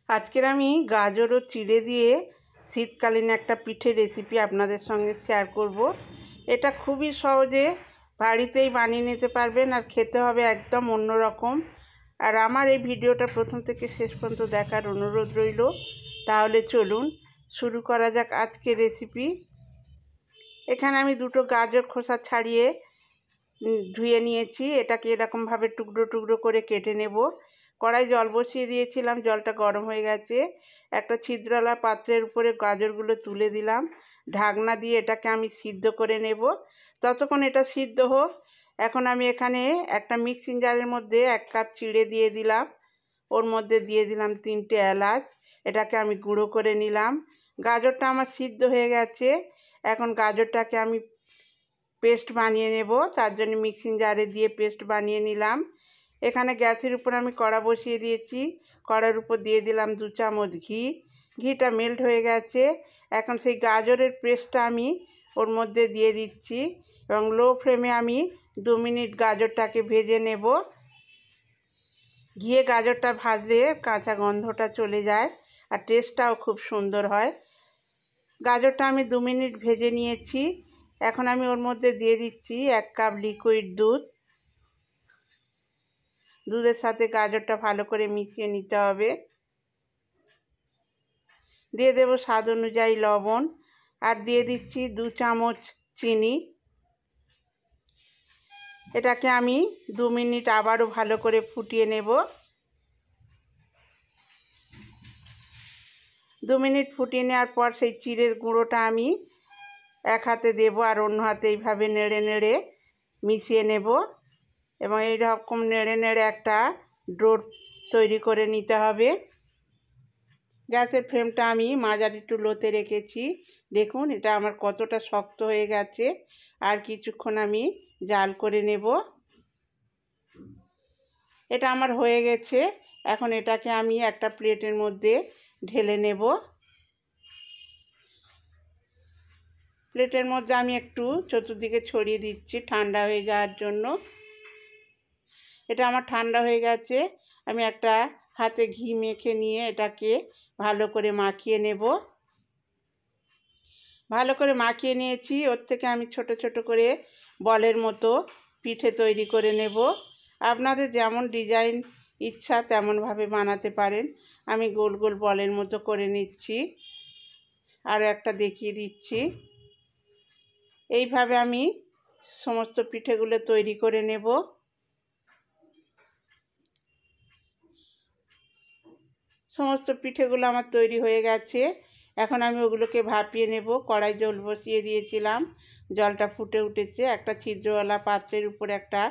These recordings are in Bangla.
আজকের আমি গাজর ও চিড়ে দিয়ে শীতকালীন একটা পিঠে রেসিপি আপনাদের সঙ্গে শেয়ার করব। এটা খুবই সহজে বাড়িতেই বানিয়ে নিতে পারবেন আর খেতে হবে একদম অন্যরকম। আর আমার এই ভিডিওটা প্রথম থেকে শেষ পর্যন্ত দেখার অনুরোধ রইল। তাহলে চলুন শুরু করা যাক আজকের রেসিপি। এখানে আমি দুটো গাজর খোসা ছাড়িয়ে ধুয়ে নিয়েছি। এটাকে এরকমভাবে টুকরো টুকরো করে কেটে নেব। কড়াই জল বসিয়ে দিয়েছিলাম, জলটা গরম হয়ে গেছে। একটা ছিদ্রওয়ালা পাত্রের উপরে গাজরগুলো তুলে দিলাম। ঢাকনা দিয়ে এটাকে আমি সিদ্ধ করে নেব। ততক্ষণ এটা সিদ্ধ হোক। এখন আমি এখানে একটা মিক্সিং জারের মধ্যে 1 কাপ চিড়ে দিয়ে দিলাম। ওর মধ্যে দিয়ে দিলাম 3টে এলাচ। এটাকে আমি গুঁড়ো করে নিলাম। গাজরটা আমার সিদ্ধ হয়ে গেছে। এখন গাজরটাকে আমি পেস্ট বানিয়ে নেব। তার জন্য মিক্সিং জারে দিয়ে পেস্ট বানিয়ে নিলাম। এখানে গ্যাসের উপর আমি কড়া বসিয়ে দিয়েছি। কড়ার উপর দিয়ে দিলাম 2 চামচ ঘি। ঘিটা মেল্ট হয়ে গেছে। এখন সেই গাজরের পেস্টটা আমি ওর মধ্যে দিয়ে দিচ্ছি এবং লো ফ্লেমে আমি 2 মিনিট গাজরটাকে ভেজে নেব। ঘিয়ে গাজরটা ভাজলে কাঁচা গন্ধটা চলে যায় আর টেস্টটাও খুব সুন্দর হয়। গাজরটা আমি 2 মিনিট ভেজে নিয়েছি। এখন আমি ওর মধ্যে দিয়ে দিচ্ছি 1 কাপ লিকুইড দুধ। দুধের সাথে গাজরটা ভালো করে মিশিয়ে নিতে হবে। দিয়ে দেব স্বাদ অনুযায়ী লবণ আর দিয়ে দিচ্ছি 2 চামচ চিনি। এটাকে আমি 2 মিনিট আবারও ভালো করে ফুটিয়ে নেব। 2 মিনিট ফুটিয়ে নেওয়ার পর সেই চিড়ের গুঁড়োটা আমি এক হাতে দেব আর অন্য হাতে এইভাবে নেড়ে নেড়ে মিশিয়ে নেব এবং এই রকম নেড়ে নেড়ে একটা ডো তৈরি করে নিতে হবে। গ্যাসের ফ্লেমটা আমি মাঝারি টু লোতে রেখেছি। দেখুন এটা আমার কতটা শক্ত হয়ে গেছে। আর কিছুক্ষণ আমি জাল করে নেব। এটা আমার হয়ে গেছে। এখন এটাকে আমি একটা প্লেটের মধ্যে ঢেলে নেব। প্লেটের মধ্যে আমি একটু চতুর্দিকে ছড়িয়ে দিচ্ছি ঠান্ডা হয়ে যাওয়ার জন্য। এটা আমার ঠান্ডা হয়ে গেছে। আমি একটা হাতে ঘি মেখে নিয়ে এটাকে ভালো করে মাখিয়ে নেব। ভালো করে মাখিয়ে নিয়েছি। ওর থেকে আমি ছোট ছোট করে বলের মতো পিঠে তৈরি করে নেব। আপনাদের যেমন ডিজাইন ইচ্ছা তেমনভাবে বানাতে পারেন। আমি গোল গোল বলের মতো করে নিচ্ছি। আরও একটা দেখিয়ে দিচ্ছি। এইভাবে আমি সমস্ত পিঠেগুলো তৈরি করে নেব। সমস্ত পিঠেগুলো আমার তৈরি হয়ে গেছে। এখন আমি ওগুলোকে ভাপিয়ে নেব। কড়াই জল বসিয়ে দিয়েছিলাম, জলটা ফুটে উঠেছে। একটা ছিদ্রওয়ালা পাত্রের উপরে একটা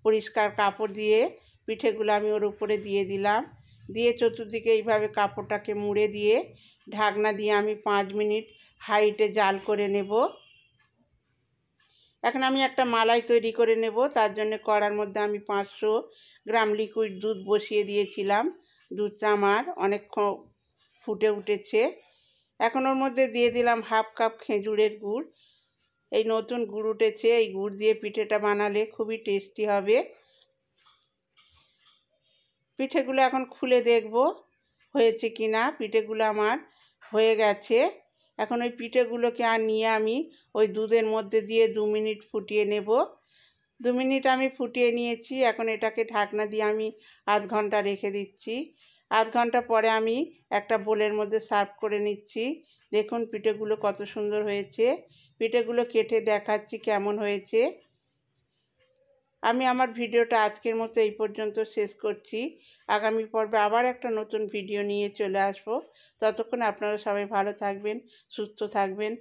পরিষ্কার কাপড় দিয়ে পিঠেগুলো আমি ওর উপরে দিয়ে দিলাম। দিয়ে চতুর্দিকে এইভাবে কাপড়টাকে মুড়ে দিয়ে ঢাকনা দিয়ে আমি 5 মিনিট হাইটে জাল করে নেব। এখন আমি একটা মালাই তৈরি করে নেব। তার জন্য কড়ার মধ্যে আমি 500 গ্রাম লিকুইড দুধ বসিয়ে দিয়েছিলাম। দুধটা আমার অনেকক্ষণ ফুটে উঠেছে। এখন ওর মধ্যে দিয়ে দিলাম 1/2 কাপ খেজুরের গুড়। এই নতুন গুড় উঠেছে, এই গুড় দিয়ে পিঠেটা বানালে খুবই টেস্টি হবে। পিঠেগুলো এখন খুলে দেখব হয়েছে কি না। পিঠেগুলো আমার হয়ে গেছে। এখন ওই পিঠেগুলোকে আর নিয়ে আমি ওই দুধের মধ্যে দিয়ে 2 মিনিট ফুটিয়ে নেব। 2 মিনিট আমি ফুটিয়ে নিয়েছি। এখন এটাকে ঢাকনা দিয়ে আমি আধ ঘন্টা রেখে দিচ্ছি। আধ ঘন্টা পরে আমি একটা বোলের মধ্যে সার্ভ করে নিচ্ছি। দেখুন পিঠেগুলো কত সুন্দর হয়েছে। পিঠেগুলো কেটে দেখাচ্ছি কেমন হয়েছে। আমি আমার ভিডিওটা আজকের মতো এই পর্যন্ত শেষ করছি। আগামী পর্বে আবার একটা নতুন ভিডিও নিয়ে চলে আসব। ততক্ষণ আপনারা সবাই ভালো থাকবেন, সুস্থ থাকবেন।